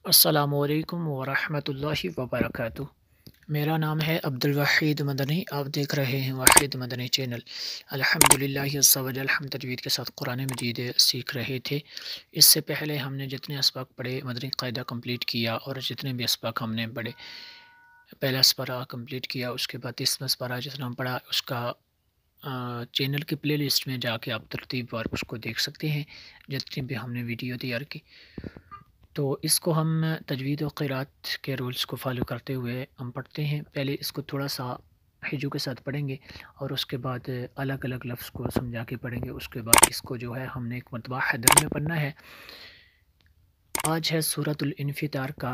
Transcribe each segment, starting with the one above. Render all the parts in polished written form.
السلام علیکم ورحمۃ اللہ وبرکاتہ۔ میرا نام ہے عبدالوحید مدنی۔ آپ دیکھ رہے ہیں واحد مدنی چینل۔ الحمدللہ عز و جل، ہم تجوید کے ساتھ قرآن مجید سیکھ رہے تھے۔ اس سے پہلے ہم نے جتنے اسباق پڑھے مدنی قاعدہ کمپلیٹ کیا، اور جتنے بھی اسباق ہم نے پڑھے، پہلا اسپارہ کمپلیٹ کیا، اس کے بعد 30واں اسپارہ جتنا ہم پڑھا اس کا چینل کی پلے لسٹ میں جا کے آپ ترتیب وار اس کو دیکھ سکتے ہیں، جتنی بھی ہم نے ویڈیو تیار کی۔ تو اس کو ہم تجوید و قرات کے رولز کو فالو کرتے ہوئے ہم پڑھتے ہیں۔ پہلے اس کو تھوڑا سا ہجو کے ساتھ پڑھیں گے، اور اس کے بعد الگ الگ لفظ کو سمجھا کے پڑھیں گے۔ اس کے بعد اس کو جو ہے ہم نے ایک مرتبہ حدر میں پڑھنا ہے۔ آج ہے سورۃ الانفطار کا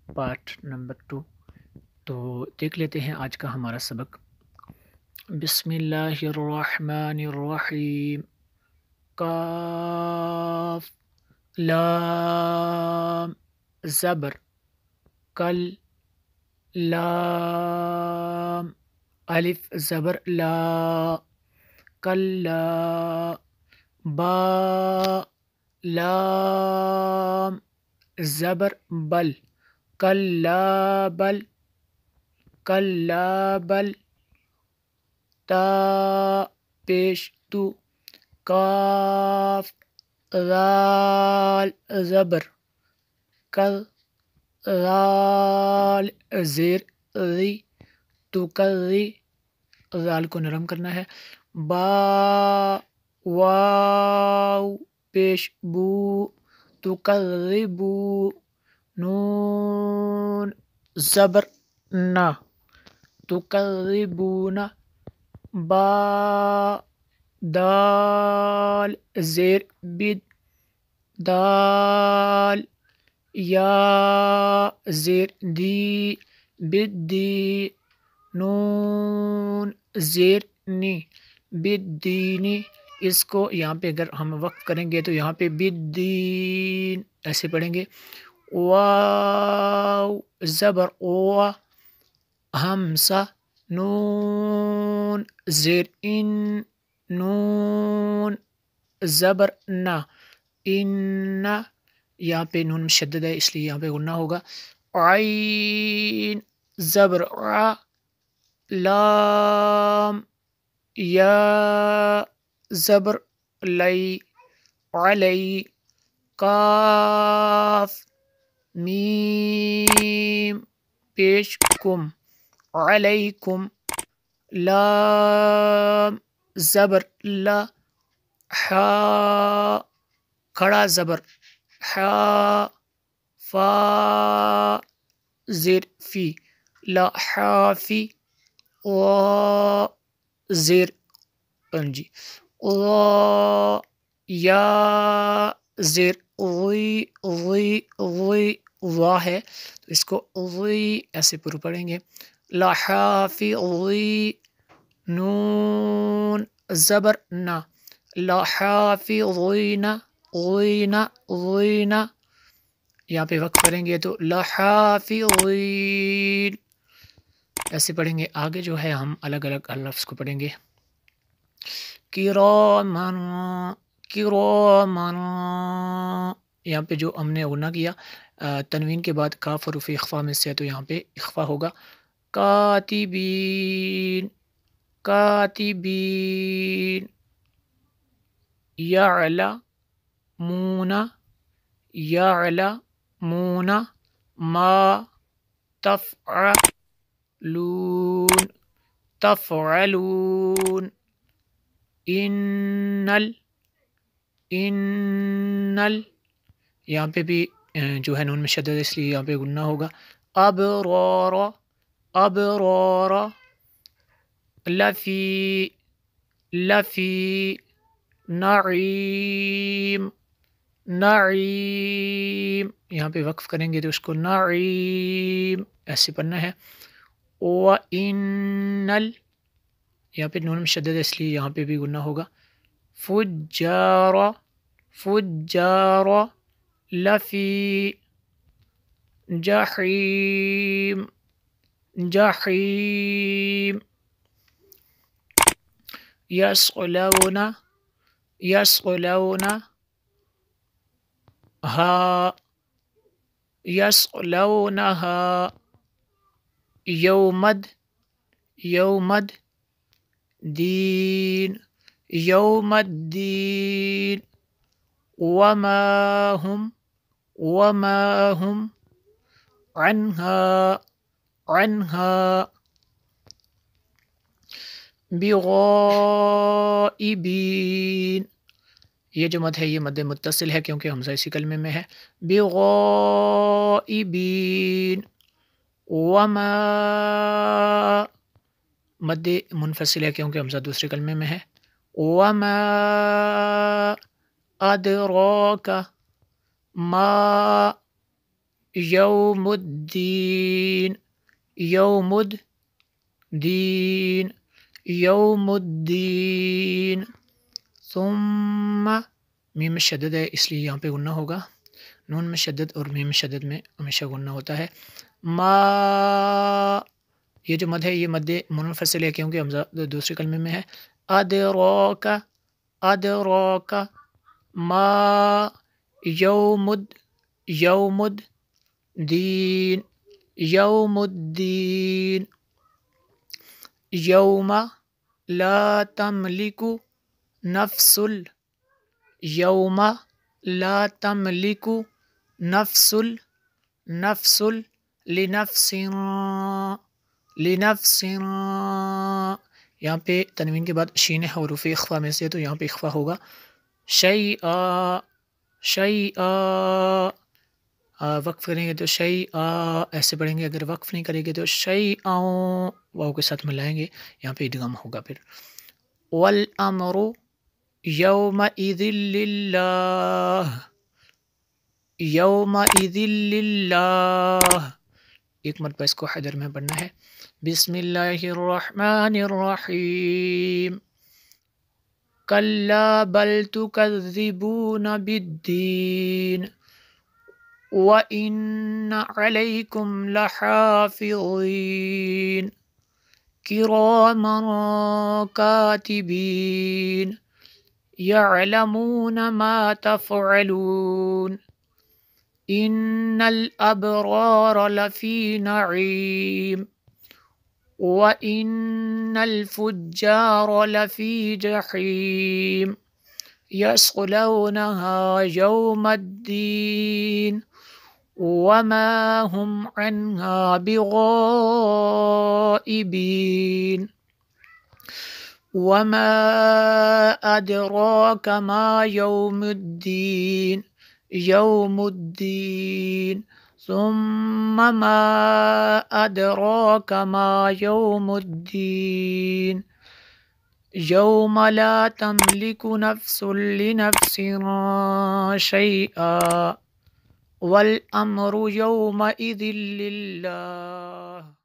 پارٹ نمبر 2۔ تو دیکھ لیتے ہیں آج کا ہمارا سبق۔ بسم اللہ الرحمن الرحیم۔ کاف لام زبر کل، لام الف زبر لا کلا، با لام زبر بل کلا بل کلا بل، تا پیش تو، کاف ذال زبر کل، ذال زیر ری تو کری، ذال کو نرم کرنا ہے۔ با واو پیش بو تو کذبو، نون زبر نا تو کذبون، با دال زیر بد، دال یا زیر دی بدی، نون زیر نی بدینی۔ اس کو یہاں پہ اگر ہم وقف کریں گے تو یہاں پہ بدین ایسے پڑھیں گے۔ واو زبر وا، ہمسا نون زیر ان، نون زبر نا ان، یہاں پہ نون مشدد ہے اس لیے یہاں پہ غنہ ہوگا۔ عین زبر ع، لام یا زبر لی علی، کاف میم پیش کم علیکم، لام زبر لا، حا کھڑا زبر حا، فا زیر فی لا حافی، وا زیر جی وا، یا زیر غی غی غی، وا ہے تو اس کو غی ایسے پر پڑھیں گے۔ لا حافظی، نون زبر نا، لا حافظین غین غین، یہاں پہ وقف کریں گے تو لا حافظین ایسے پڑھیں گے۔ آگے جو ہے ہم الگ الگ لفظ کو پڑھیں گے۔ کرامن کرامن، یہاں پہ جو ہم نے غنہ کیا تنوین کے بعد کاف حروف اخفا میں سے، تو یہاں پہ اخفا ہوگا۔ کاتبین کاتبین، یعلمون یعلمون، ما تفعلون تفعلون، انل انل، یہاں پہ بھی جو ہے نون مشدد اس لیے یہاں پہ غنہ ہوگا۔ ابرار ابرار، لفی لفی، نعیم نعیم، یہاں پہ وقف کریں گے تو اس کو نعیم ایسے پڑھنا ہے۔ وَإِنَّ، یہاں پہ نون مشدد ہے اس لیے یہاں پہ بھی غنہ ہوگا۔ فجار فجار، لفی جحیم جحیم، یصلون یصلون، ہا یصلونہا یومد یومد دین یوم الدین وما هم عنها بغائبین. یہ جو مد ہے یہ مد متصل ہے کیونکہ حمزہ اسی کلمے میں ہے. بغائبین. وما مد منفصل ہے کیونکہ حمزہ دوسرے کلمے میں ہے. وما ادراک ما یوم الدین یوم الدین یوم الدین. ثم میم شدد ہے اس لیے یہاں پہ غنہ ہوگا. نون میں شدد اور میم شدد میں ہمیشہ غنہ ہوتا ہے. ما یہ جو مد ہے یہ مد منفصل ہے کیونکہ حمزہ دوسرے کلمے میں ہے. ادراک ادراک ما یوم الدین یوم الدین. یوم لا تملک نفس یوم لا تملک نفس لنفس. یہاں پہ تنوین کے بعد شین حروف اخفا میں سے تو یہاں پہ اخفا ہوگا. شیئا وقف کریں گے تو شیئا ایسے پڑھیں گے. اگر وقف نہیں کریں گے تو شیئا واو کے ساتھ ملائیں گے. یہاں پہ ادغام ہوگا. پھر والامر یومئذ للہ یومئذ للہ. ایک مرتبہ اس کو حیدر میں پڑھنا ہے. بسم اللہ الرحمن الرحیم. کلا بل تکذبون بالدین وَإِنَّ عَلَيْكُمْ لَحَافِظِينَ كِرَامًا كَاتِبِينَ يَعْلَمُونَ مَا تَفْعَلُونَ إِنَّ الْأَبْرَارَ لَفِي نَعِيمٍ وَإِنَّ الْفُجَّارَ لَفِي جَحِيمٍ يَصْلَوْنَهَا يَوْمَ الدِّينِ وما هم عنها بغائبين. وما أدراك ما يوم الدين يوم الدين. ثم ما أدراك ما يوم الدين يوم لا تملك نفس لنفس شيئا والأمر يومئذ لله.